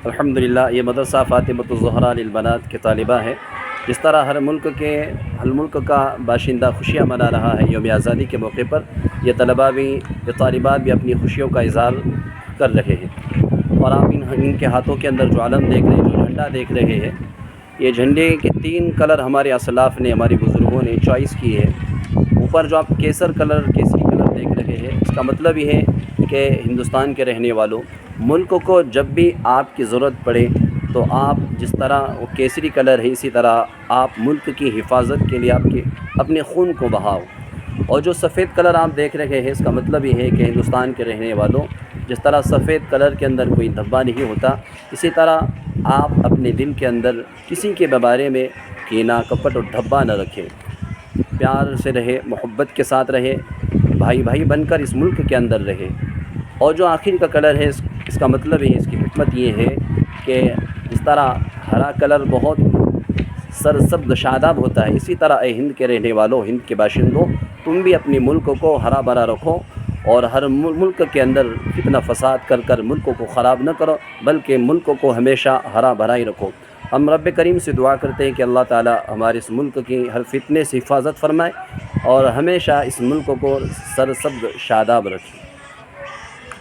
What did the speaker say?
الحمدللہ یہ مدرسہ فاطمۃ الزہرا للبنات کے طالبہ ہے۔ جس طرح ہر ملک کا باشندہ خوشیاں منا رہا ہے یوم آزادی کے موقع پر، یہ طالبات بھی اپنی خوشیوں کا اظہار کر رہے ہیں۔ اور آپ ان کے ہاتھوں کے اندر جو علم دیکھ رہے ہیں، جو جھنڈا دیکھ رہے ہیں، یہ جھنڈے کے 3 کلر ہمارے اسلاف نے، ہمارے بزرگوں نے چوائس کی ہے۔ اوپر جو آپ کیسری کلر دیکھ رہے ہیں، اس کا مطلب یہ ہے کہ ہندوستان کے رہنے والوں، ملک کو جب بھی آپ کی ضرورت پڑے تو آپ جس طرح وہ کیسری کلر ہے، اسی طرح آپ ملک کی حفاظت کے لیے اپنے خون کو بہاؤ۔ اور جو سفید کلر آپ دیکھ رہے ہیں، اس کا مطلب یہ ہے کہ ہندوستان کے رہنے والوں، جس طرح سفید کلر کے اندر کوئی دھبا نہیں ہوتا، اسی طرح آپ اپنے دل کے اندر کسی کے بارے میں کینہ، کپٹ اور دھبا نہ رکھیں۔ پیار سے رہے، محبت کے ساتھ رہے، بھائی بن کر اس ملک کے اندر رہے۔ اور جو آخر کا کلر ہے، اس کا مطلب ہے، اس کی حکمت یہ ہے کہ جس طرح ہرا کلر بہت سرسبز شاداب ہوتا ہے، اسی طرح اے ہند کے رہنے والوں، ہند کے باشندوں، تم بھی اپنے ملک کو ہرا بھرا رکھو اور ہر ملک کے اندر فتنہ فساد کر ملک کو خراب نہ کرو، بلکہ ملک کو ہمیشہ ہرا بھرا ہی رکھو۔ ہم رب کریم سے دعا کرتے ہیں کہ اللہ تعالی ہمارے اس ملک کی ہر فتنے سے حفاظت فرمائے اور ہمیشہ اس ملک کو سرسبز شاداب رکھے۔